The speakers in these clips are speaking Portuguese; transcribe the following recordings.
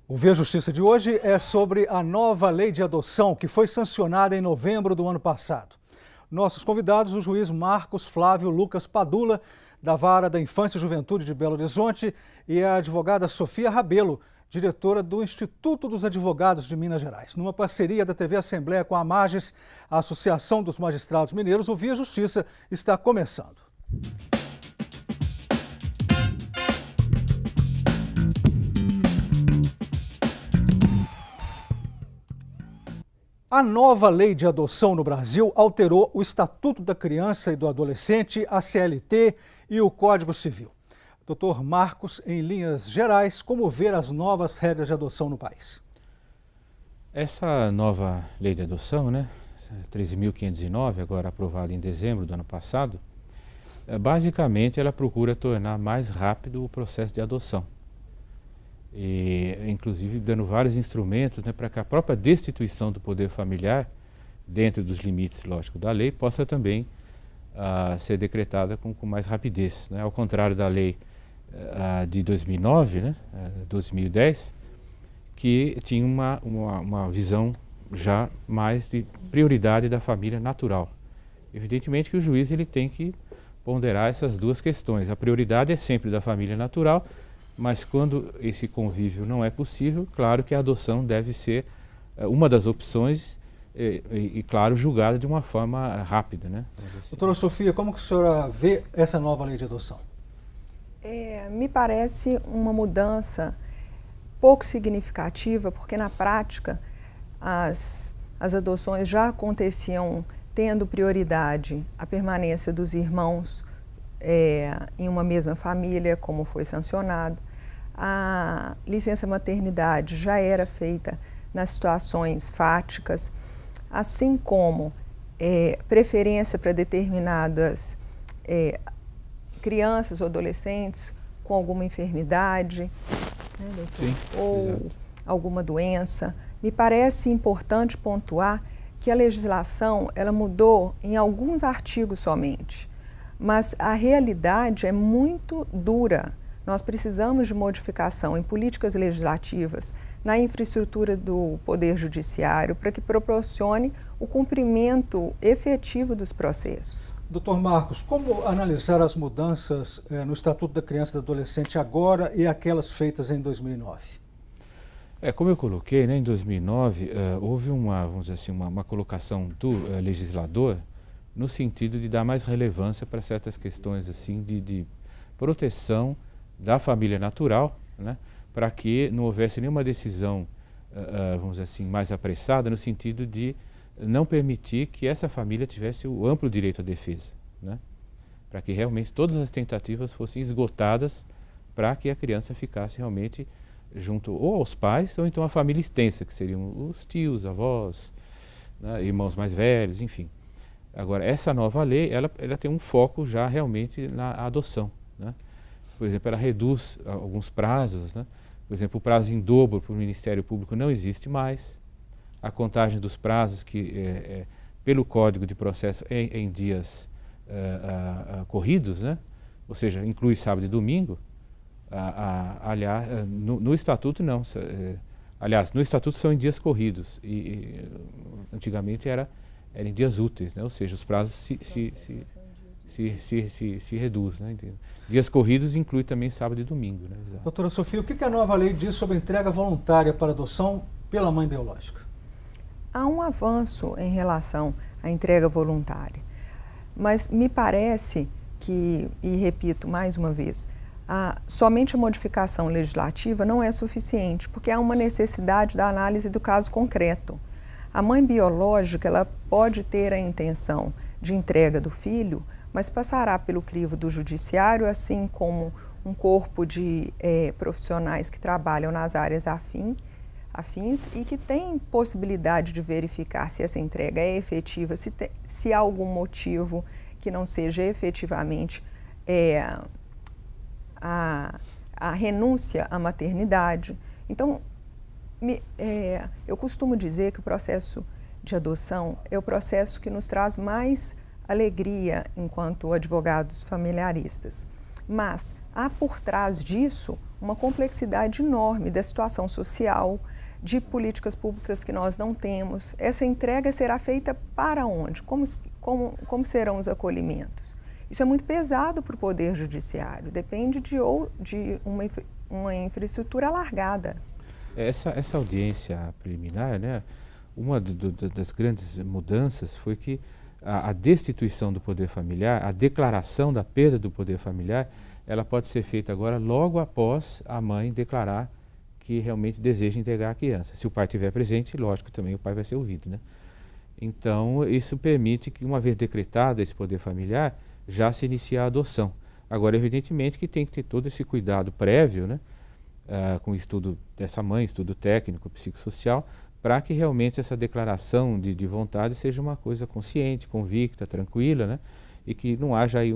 O Via Justiça de hoje é sobre a nova lei de adoção que foi sancionada em novembro do ano passado. Nossos convidados, o juiz Marcos Flávio Lucas Padula, da Vara da Infância e Juventude de Belo Horizonte, e a advogada Sofia Rabelo, diretora do Instituto dos Advogados de Minas Gerais. Numa parceria da TV Assembleia com a Mages, a Associação dos Magistrados Mineiros, o Via Justiça está começando. A nova lei de adoção no Brasil alterou o Estatuto da Criança e do Adolescente, a CLT e o Código Civil. Dr. Marcos, em linhas gerais, como ver as novas regras de adoção no país? Essa nova lei de adoção, 13.509, agora aprovada em dezembro do ano passado, basicamente ela procura tornar mais rápido o processo de adoção. E, inclusive dando vários instrumentos para que a própria destituição do poder familiar, dentro dos limites, lógico, da lei, possa também ser decretada com mais rapidez. Ao contrário da lei de 2009, 2010, que tinha uma visão já mais de prioridade da família natural. Evidentemente que o juiz ele tem que ponderar essas duas questões. A prioridade é sempre da família natural, mas quando esse convívio não é possível, claro que a adoção deve ser uma das opções e claro, julgada de uma forma rápida. Doutora Sofia, como que a senhora vê essa nova lei de adoção? Me parece uma mudança pouco significativa, porque na prática as adoções já aconteciam tendo prioridade a permanência dos irmãos em uma mesma família, como foi sancionado. A licença maternidade já era feita nas situações fáticas, assim como preferência para determinadas crianças ou adolescentes com alguma enfermidade, Sim, ou exato. alguma doença. Me parece importante pontuar que a legislação ela mudou em alguns artigos somente, mas a realidade é muito dura. Nós precisamos de modificação em políticas legislativas, na infraestrutura do Poder Judiciário, para que proporcione o cumprimento efetivo dos processos. Doutor Marcos, como analisar as mudanças no Estatuto da Criança e do Adolescente agora e aquelas feitas em 2009? Como eu coloquei, em 2009, houve vamos dizer assim, uma colocação do legislador no sentido de dar mais relevância para certas questões assim, de proteção da família natural, para que não houvesse nenhuma decisão, vamos dizer assim, mais apressada, no sentido de não permitir que essa família tivesse o amplo direito à defesa, para que realmente todas as tentativas fossem esgotadas para que a criança ficasse realmente junto ou aos pais ou então à família extensa, que seriam os tios, avós, irmãos mais velhos, enfim. Agora, essa nova lei, ela tem um foco já realmente na adoção. Por exemplo, ela reduz alguns prazos, Por exemplo, o prazo em dobro para o Ministério Público não existe mais. A contagem dos prazos, que pelo Código de Processo é em dias corridos, Ou seja, inclui sábado e domingo. Aliás, no Estatuto não. Aliás, no Estatuto são em dias corridos. E antigamente era em dias úteis, Ou seja, os prazos se reduz, Dias corridos inclui também sábado e domingo, Exato. Doutora Sofia, o que a nova lei diz sobre a entrega voluntária para adoção pela mãe biológica? Há um avanço em relação à entrega voluntária, mas me parece que, e repito mais uma vez, somente a modificação legislativa não é suficiente, porque há uma necessidade da análise do caso concreto. A mãe biológica ela pode ter a intenção de entrega do filho, mas passará pelo crivo do judiciário, assim como um corpo de profissionais que trabalham nas áreas afins e que tem possibilidade de verificar se essa entrega é efetiva, se há algum motivo que não seja efetivamente a renúncia à maternidade. Então, eu costumo dizer que o processo de adoção é o processo que nos traz mais alegria enquanto advogados familiaristas. Mas há por trás disso uma complexidade enorme da situação social, de políticas públicas que nós não temos. Essa entrega será feita para onde? Como serão os acolhimentos? Isso é muito pesado para o Poder Judiciário, depende de uma infraestrutura alargada. Essa audiência preliminar, né, uma das grandes mudanças foi que a destituição do poder familiar, a declaração da perda do poder familiar, ela pode ser feita agora logo após a mãe declarar que realmente deseja entregar a criança. Se o pai estiver presente, lógico, também o pai vai ser ouvido, né? Então, isso permite que, uma vez decretado esse poder familiar, já se inicie a adoção. Agora, evidentemente que tem que ter todo esse cuidado prévio, né, com o estudo dessa mãe, estudo técnico, psicossocial, para que realmente essa declaração de vontade seja uma coisa consciente, convicta, tranquila, né, e que não haja aí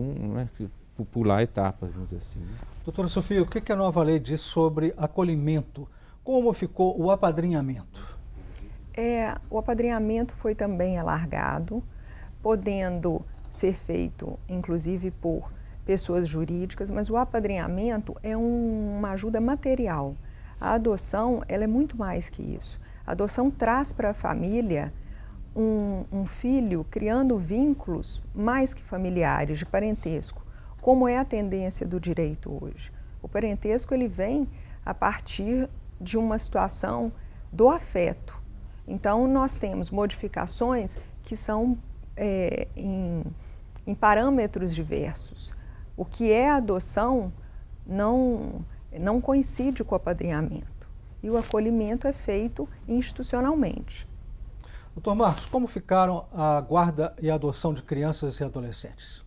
pular etapas, vamos dizer assim. Né? Doutora Sofia, o que a nova lei diz sobre acolhimento? Como ficou o apadrinhamento? O apadrinhamento foi também alargado, podendo ser feito, inclusive, por pessoas jurídicas, mas o apadrinhamento é uma ajuda material. A adoção, ela é muito mais que isso. A adoção traz para a família um filho criando vínculos mais que familiares, de parentesco, como é a tendência do direito hoje. O parentesco, ele vem a partir de uma situação do afeto. Então, nós temos modificações que são em parâmetros diversos. O que é adoção não coincide com o apadrinhamento. E o acolhimento é feito institucionalmente. Doutor Marcos, como ficaram a guarda e a adoção de crianças e adolescentes?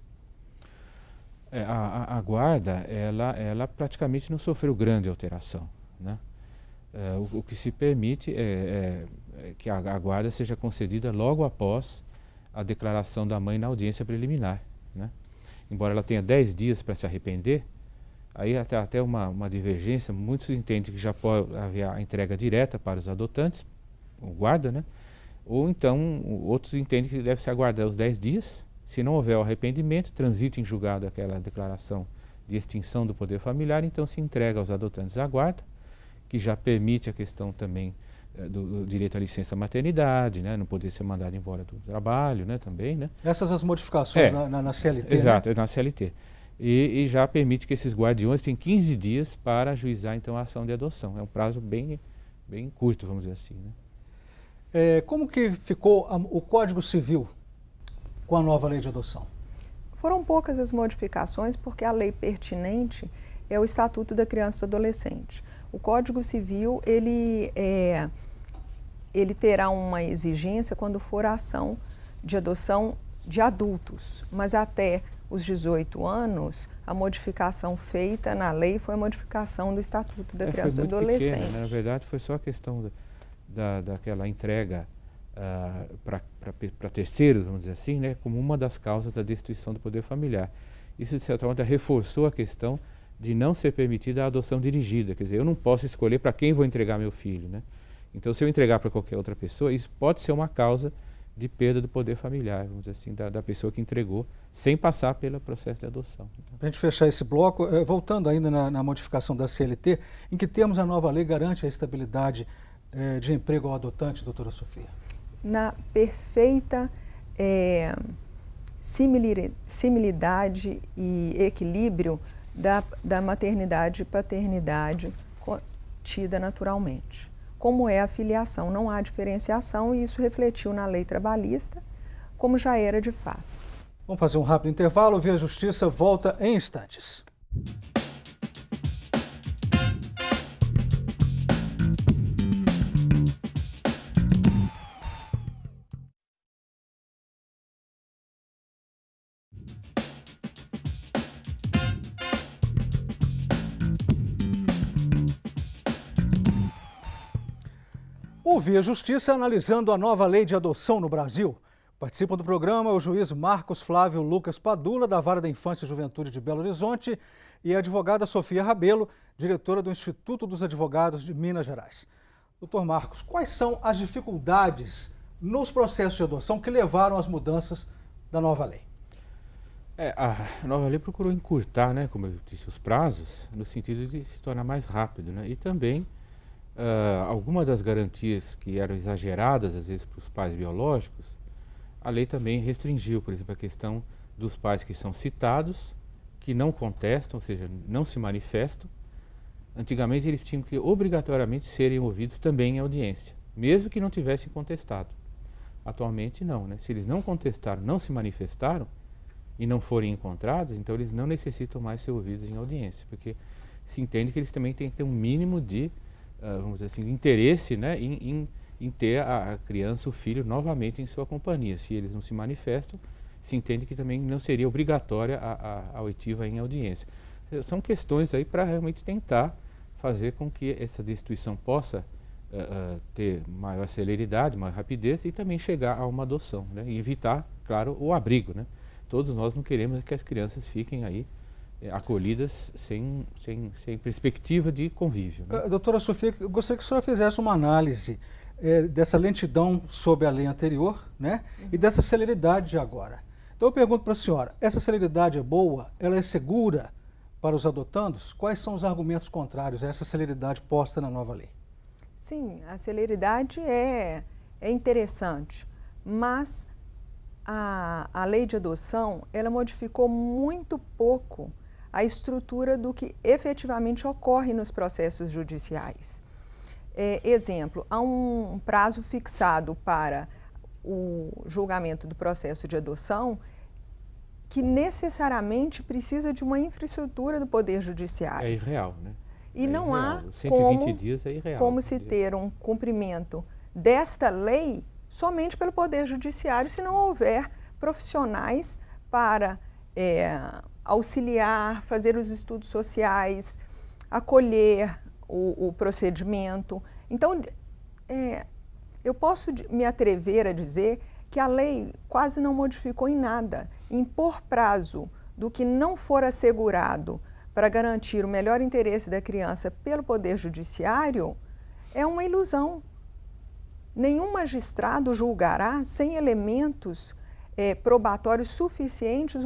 A guarda, ela praticamente não sofreu grande alteração, né? O que se permite é que a guarda seja concedida logo após a declaração da mãe na audiência preliminar, né? Embora ela tenha 10 dias para se arrepender, aí até uma divergência, muitos entendem que já pode haver a entrega direta para os adotantes, o guarda, né? Ou então outros entendem que deve se aguardar os 10 dias, se não houver o arrependimento, transite em julgado aquela declaração de extinção do poder familiar, então se entrega aos adotantes a guarda, que já permite a questão também do direito à licença maternidade, né, não poder ser mandado embora do trabalho, né, também, né. Essas as modificações na CLT, exato, né? Na CLT. E já permite que esses guardiões tenham 15 dias para ajuizar então a ação de adoção. É um prazo bem curto, vamos dizer assim, né. Como que ficou o Código Civil com a nova lei de adoção? Foram poucas as modificações, porque a lei pertinente é o Estatuto da Criança e do Adolescente. O Código Civil, ele terá uma exigência quando for a ação de adoção de adultos, mas até os 18 anos, a modificação feita na lei foi a modificação do Estatuto da Criança e do Adolescente. Pequena, né? Na verdade, foi só a questão daquela entrega para terceiros, vamos dizer assim, né, como uma das causas da destituição do poder familiar. Isso, de certa forma, reforçou a questão de não ser permitida a adoção dirigida. Quer dizer, eu não posso escolher para quem vou entregar meu filho, né? Então, se eu entregar para qualquer outra pessoa, isso pode ser uma causa de perda do poder familiar, vamos dizer assim, da pessoa que entregou, sem passar pelo processo de adoção. Para a gente fechar esse bloco, voltando ainda na modificação da CLT, em que termos a nova lei garante a estabilidade de emprego ao adotante, doutora Sofia? Na perfeita similidade e equilíbrio da maternidade e paternidade tida naturalmente. Como é a filiação, não há diferenciação, e isso refletiu na lei trabalhista, como já era de fato. Vamos fazer um rápido intervalo, Via Justiça volta em instantes. O Via Justiça analisando a nova lei de adoção no Brasil. Participam do programa o juiz Marcos Flávio Lucas Padula, da Vara da Infância e Juventude de Belo Horizonte, e a advogada Sofia Rabelo, diretora do Instituto dos Advogados de Minas Gerais. Doutor Marcos, quais são as dificuldades nos processos de adoção que levaram às mudanças da nova lei? A nova lei procurou encurtar, né, como eu disse, os prazos, no sentido de se tornar mais rápido, né, e também algumas das garantias que eram exageradas, às vezes, para os pais biológicos, a lei também restringiu, por exemplo, a questão dos pais que são citados, que não contestam, ou seja, não se manifestam. Antigamente eles tinham que obrigatoriamente serem ouvidos também em audiência, mesmo que não tivessem contestado. Atualmente não, né? Se eles não contestaram, não se manifestaram e não forem encontrados, então eles não necessitam mais ser ouvidos em audiência, porque se entende que eles também têm que ter um mínimo de, vamos dizer assim, interesse, né, em ter a criança, o filho, novamente em sua companhia. Se eles não se manifestam, se entende que também não seria obrigatória a oitiva em audiência. São questões aí para realmente tentar fazer com que essa destituição possa ter maior celeridade, maior rapidez e também chegar a uma adoção, né? E evitar, claro, o abrigo, né? Todos nós não queremos que as crianças fiquem aí acolhidas sem perspectiva de convívio, né? Doutora Sofia, eu gostaria que a senhora fizesse uma análise dessa lentidão sob a lei anterior, né? E dessa celeridade de agora. Então eu pergunto para a senhora, essa celeridade é boa? Ela é segura para os adotandos? Quais são os argumentos contrários a essa celeridade posta na nova lei? Sim, a celeridade é interessante, mas a lei de adoção, ela modificou muito pouco a estrutura do que efetivamente ocorre nos processos judiciais. Exemplo, há um prazo fixado para o julgamento do processo de adoção que necessariamente precisa de uma infraestrutura do Poder Judiciário. É irreal, né? E não há 120 dias é irreal, como se ter um cumprimento desta lei somente pelo Poder Judiciário, se não houver profissionais para auxiliar, fazer os estudos sociais, acolher o procedimento. Então, eu posso me atrever a dizer que a lei quase não modificou em nada. Impor prazo do que não for assegurado para garantir o melhor interesse da criança pelo Poder Judiciário é uma ilusão. Nenhum magistrado julgará sem elementos probatórios suficientes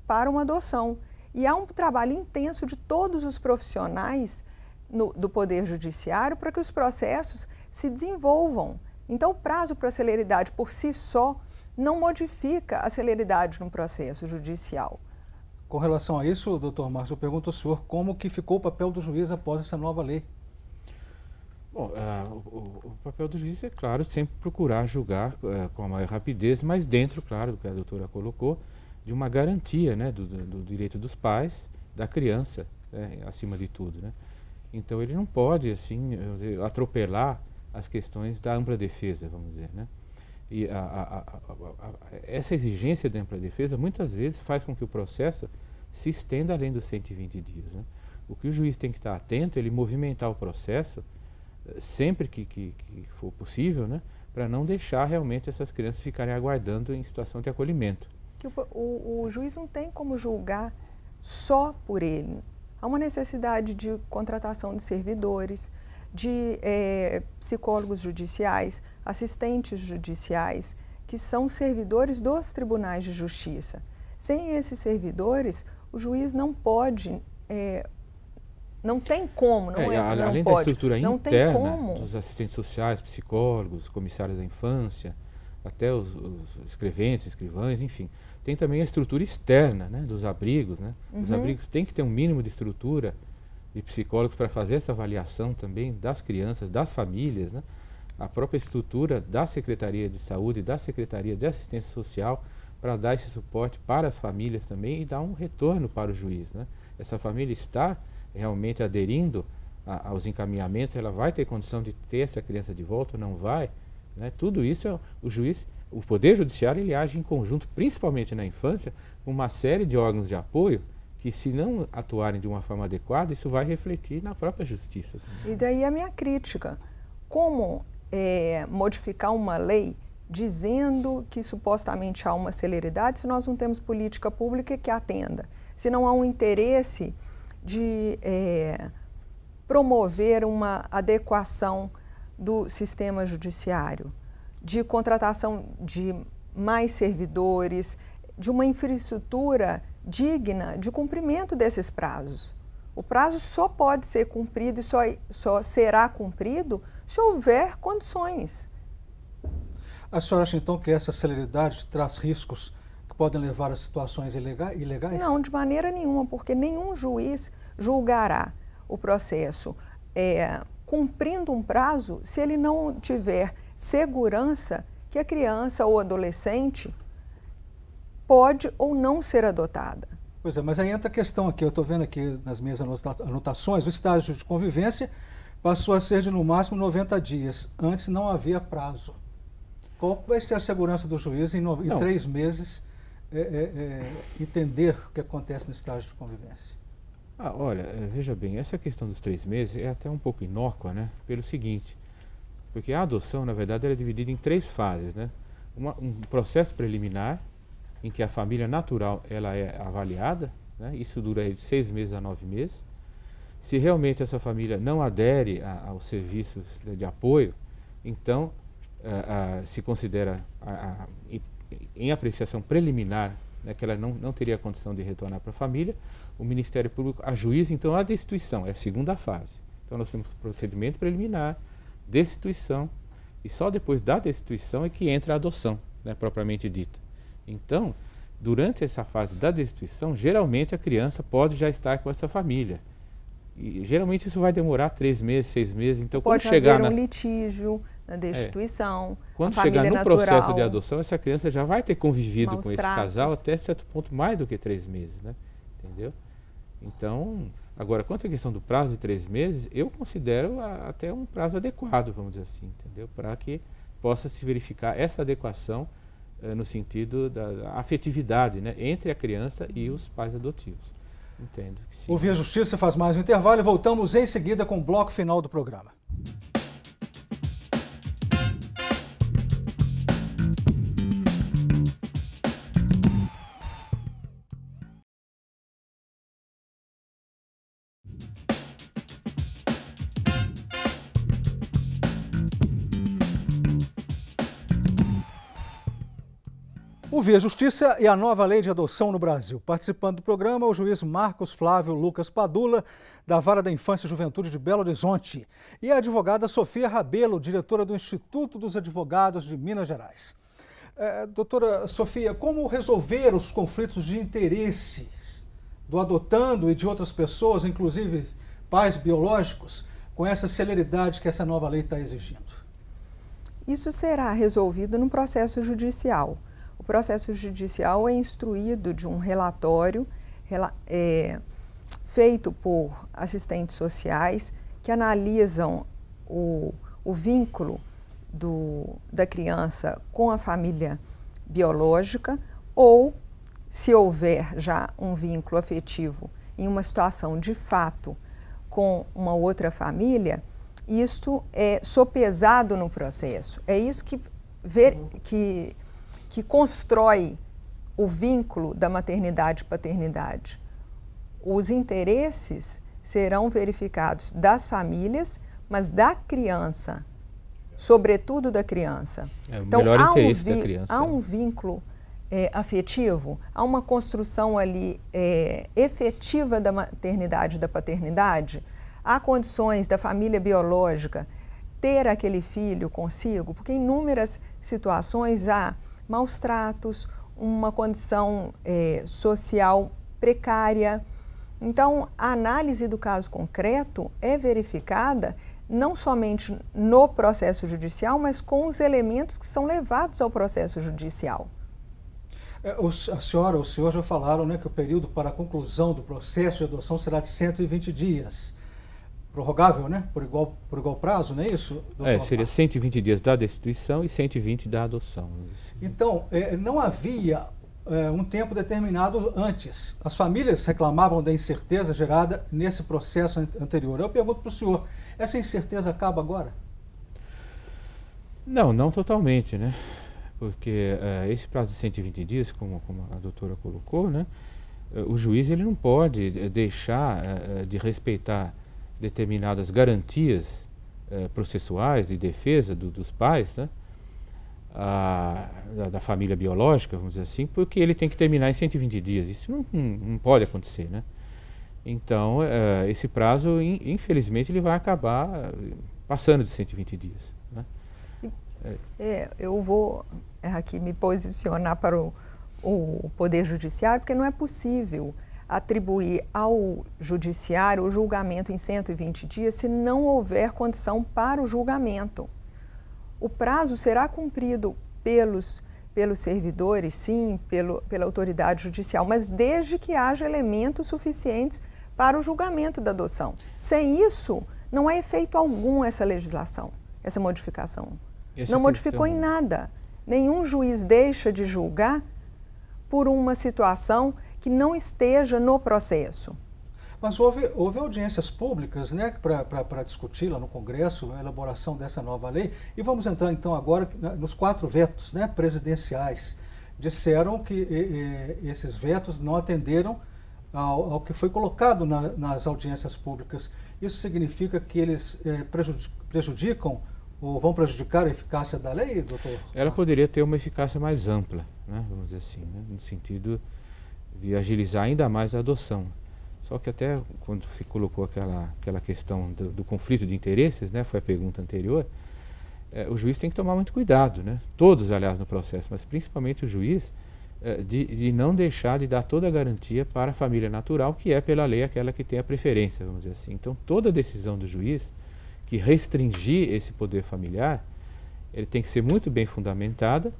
para uma adoção. E há um trabalho intenso de todos os profissionais do Poder Judiciário para que os processos se desenvolvam. Então, o prazo para a celeridade por si só não modifica a celeridade no processo judicial. Com relação a isso, doutor Márcio, eu pergunto ao senhor como que ficou o papel do juiz após essa nova lei? Bom, o papel do juiz é, claro, sempre procurar julgar com a maior rapidez, mas dentro, claro, do que a doutora colocou, de uma garantia, né, do direito dos pais, da criança, né, acima de tudo, né? Então ele não pode, assim, atropelar as questões da ampla defesa, vamos dizer, né? E essa exigência da ampla defesa muitas vezes faz com que o processo se estenda além dos 120 dias, né? O que o juiz tem que estar atento é ele movimentar o processo sempre que for possível, né? Para não deixar realmente essas crianças ficarem aguardando em situação de acolhimento. Que o juiz não tem como julgar só por ele. Há uma necessidade de contratação de servidores, de psicólogos judiciais, assistentes judiciais, que são servidores dos tribunais de justiça. Sem esses servidores, o juiz não pode, não tem como, além da estrutura interna, dos assistentes sociais, psicólogos, comissários da infância, até os escreventes, escrivães, enfim. Tem também a estrutura externa, né, dos abrigos, né? Os abrigos têm que ter um mínimo de estrutura de psicólogos para fazer essa avaliação também das crianças, das famílias, né? A própria estrutura da Secretaria de Saúde, da Secretaria de Assistência Social, para dar esse suporte para as famílias também e dar um retorno para o juiz, né? Essa família está realmente aderindo aos encaminhamentos, ela vai ter condição de ter essa criança de volta ou não vai, né? Tudo isso o juiz, o Poder Judiciário, ele age em conjunto, principalmente na infância, com uma série de órgãos de apoio que, se não atuarem de uma forma adequada, isso vai refletir na própria justiça também. E daí a minha crítica. Como modificar uma lei dizendo que supostamente há uma celeridade se nós não temos política pública que atenda? Se não há um interesse de promover uma adequação do sistema judiciário, de contratação de mais servidores, de uma infraestrutura digna de cumprimento desses prazos. O prazo só pode ser cumprido e só será cumprido se houver condições. A senhora acha então que essa celeridade traz riscos que podem levar a situações ilegais? Não, de maneira nenhuma, porque nenhum juiz julgará o processo cumprindo um prazo se ele não tiver segurança que a criança ou adolescente pode ou não ser adotada. Pois é, mas aí entra a questão aqui, eu estou vendo aqui nas minhas anotações, o estágio de convivência passou a ser de no máximo 90 dias, antes não havia prazo. Qual vai ser a segurança do juiz em 3 meses entender o que acontece no estágio de convivência? Olha, veja bem, essa questão dos 3 meses é até um pouco inócua, né? Pelo seguinte, porque a adoção, na verdade, ela é dividida em 3 fases, né? Um processo preliminar, em que a família natural ela é avaliada, né? Isso dura de 6 meses a 9 meses. Se realmente essa família não adere aos serviços de apoio, então se considera em apreciação preliminar, né, que ela não teria condição de retornar para a família, o Ministério Público ajuiza então a destituição, é a segunda fase. Então nós temos procedimento preliminar, destituição, e só depois da destituição é que entra a adoção, né, propriamente dita. Então, durante essa fase da destituição, geralmente a criança pode já estar com essa família. E geralmente isso vai demorar 3 meses, 6 meses. Então, pode quando chegar haver um litígio na destituição. Quando chegar no processo de adoção, essa criança já vai ter convivido com esse casal até certo ponto mais do que 3 meses, né? Entendeu? Então, agora, quanto à questão do prazo de 3 meses, eu considero até um prazo adequado, vamos dizer assim, entendeu? Para que possa se verificar essa adequação no sentido da afetividade, né, entre a criança e os pais adotivos. Entendo que sim. O Via Justiça faz mais um intervalo e voltamos em seguida com o bloco final do programa. O Via Justiça e a nova lei de adoção no Brasil. Participando do programa, o juiz Marcos Flávio Lucas Padula, da Vara da Infância e Juventude de Belo Horizonte, e a advogada Sofia Rabelo, diretora do Instituto dos Advogados de Minas Gerais. Doutora Sofia, como resolver os conflitos de interesses do adotando e de outras pessoas, inclusive pais biológicos, com essa celeridade que essa nova lei está exigindo? Isso será resolvido no processo judicial. O processo judicial é instruído de um relatório feito por assistentes sociais que analisam o vínculo da criança com a família biológica ou, se houver já um vínculo afetivo em uma situação de fato com uma outra família, isto é sopesado no processo. É isso que constrói o vínculo da maternidade e paternidade. Os interesses serão verificados das famílias, mas da criança, sobretudo da criança. Então, o melhor interesse da criança. Há um vínculo afetivo, há uma construção ali efetiva da maternidade e da paternidade, há condições da família biológica ter aquele filho consigo, porque em inúmeras situações há maus tratos, uma condição social precária. Então, a análise do caso concreto é verificada não somente no processo judicial, mas com os elementos que são levados ao processo judicial. A senhora, o senhor já falaram, né, que o período para a conclusão do processo de adoção será de 120 dias. Prorrogável, né? Por igual prazo, não é isso? Seria 120 dias da destituição e 120 da adoção. Então, não havia um tempo determinado antes. As famílias reclamavam da incerteza gerada nesse processo anterior. Eu pergunto para o senhor, essa incerteza acaba agora? Não totalmente, né? Porque esse prazo de 120 dias, como a doutora colocou, né? O juiz ele não pode deixar de respeitar determinadas garantias processuais de defesa dos pais, né? da família biológica, vamos dizer assim, porque ele tem que terminar em 120 dias. Isso não pode acontecer, né? Então, esse prazo, infelizmente, ele vai acabar passando de 120 dias, né? Eu vou aqui me posicionar para o Poder Judiciário, porque não é possível atribuir ao Judiciário o julgamento em 120 dias se não houver condição para o julgamento. O prazo será cumprido pelos servidores, sim, pela autoridade judicial, mas desde que haja elementos suficientes para o julgamento da adoção. Sem isso, não há efeito algum essa legislação, essa modificação. Não modificou em nada. Nenhum juiz deixa de julgar por uma situação que não esteja no processo. Mas houve audiências públicas, né, para discutir lá no Congresso a elaboração dessa nova lei. E vamos entrar então agora nos 4 vetos, né, presidenciais. Disseram que esses vetos não atenderam ao que foi colocado nas audiências públicas. Isso significa que eles prejudicam ou vão prejudicar a eficácia da lei, doutor? Ela poderia ter uma eficácia mais ampla, né, vamos dizer assim, né, no sentido de agilizar ainda mais a adoção. Só que até quando se colocou aquela questão do conflito de interesses, né, foi a pergunta anterior, o juiz tem que tomar muito cuidado, né? Todos, aliás, no processo, mas principalmente o juiz, de não deixar de dar toda a garantia para a família natural, que é pela lei aquela que tem a preferência, vamos dizer assim. Então, toda decisão do juiz que restringir esse poder familiar, ele tem que ser muito bem fundamentada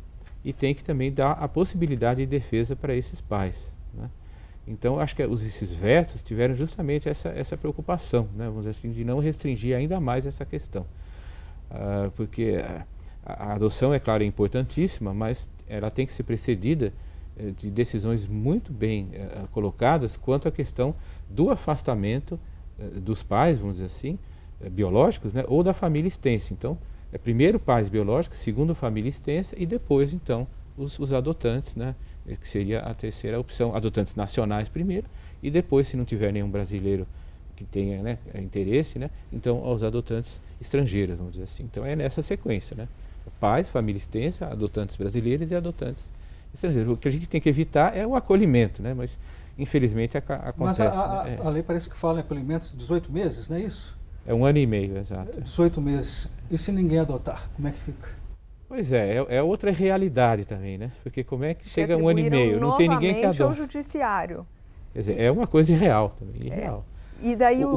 e tem que também dar a possibilidade de defesa para esses pais, né? Então, acho que esses vetos tiveram justamente essa preocupação, né, vamos dizer assim, de não restringir ainda mais essa questão. Porque a adoção, é claro, é importantíssima, mas ela tem que ser precedida de decisões muito bem colocadas quanto à questão do afastamento dos pais, vamos dizer assim, biológicos, né, ou da família extensa. Então, primeiro pais biológicos, segundo família extensa e depois, então, os adotantes, né, que seria a terceira opção, adotantes nacionais primeiro e depois, se não tiver nenhum brasileiro que tenha, né, interesse, né, então aos adotantes estrangeiros, vamos dizer assim. Então é nessa sequência, né, pais, família extensa, adotantes brasileiros e adotantes estrangeiros. O que a gente tem que evitar é o acolhimento, né, mas infelizmente acontece. Mas a lei parece que fala em acolhimentos de 18 meses, não é isso? É 1 ano e meio, exato. 18 meses. E se ninguém adotar, como é que fica? Pois é outra realidade também, né? Porque como é que chega 1 ano e meio? Não tem ninguém que adota. Ao judiciário. Quer dizer, é uma coisa irreal também, irreal. E daí a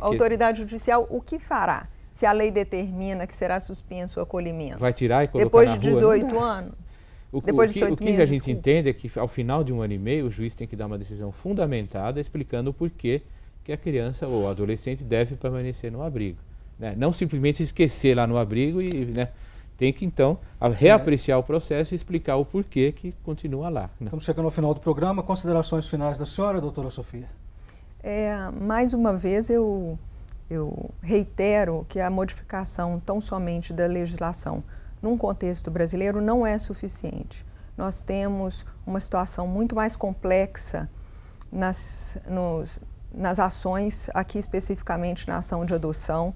autoridade judicial, o que fará? Se a lei determina que será suspenso o acolhimento? Vai tirar e colocar depois na rua? Depois de 18 anos? Depois de 18 meses, o que a gente entende é que ao final de 1 ano e meio, o juiz tem que dar uma decisão fundamentada explicando o porquê que a criança ou o adolescente deve permanecer no abrigo, né? Não simplesmente esquecer lá no abrigo e, né, tem que, então, reapreciar o processo e explicar o porquê que continua lá, né? Estamos chegando ao final do programa. Considerações finais da senhora, doutora Sofia? Mais uma vez, eu reitero que a modificação tão somente da legislação num contexto brasileiro não é suficiente. Nós temos uma situação muito mais complexa nas ações, aqui especificamente na ação de adoção.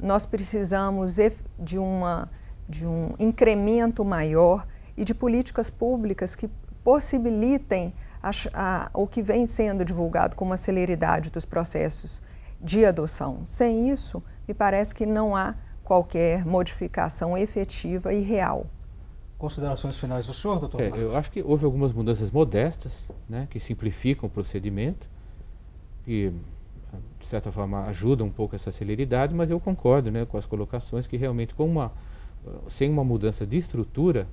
Nós precisamos de um incremento maior e de políticas públicas que possibilitem o que vem sendo divulgado com uma celeridade dos processos de adoção. Sem isso, me parece que não há qualquer modificação efetiva e real. Considerações finais do senhor, doutor Marcos? Eu acho que houve algumas mudanças modestas, né, que simplificam o procedimento, que de certa forma ajuda um pouco essa celeridade, mas eu concordo, né, com as colocações que realmente sem uma mudança de estrutura,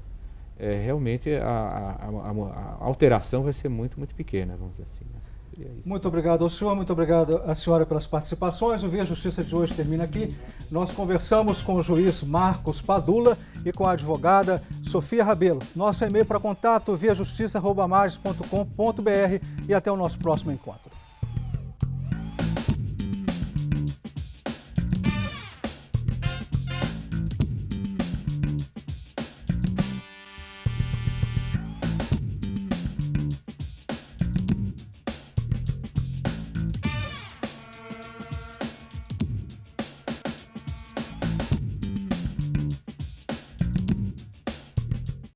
realmente a alteração vai ser muito, muito pequena, vamos dizer assim, né? Muito obrigado ao senhor, muito obrigado à senhora pelas participações. O Via Justiça de hoje termina aqui. Nós conversamos com o juiz Marcos Padula e com a advogada Sofia Rabelo. Nosso e-mail para contato viajustiça@marges.com.br e até o nosso próximo encontro.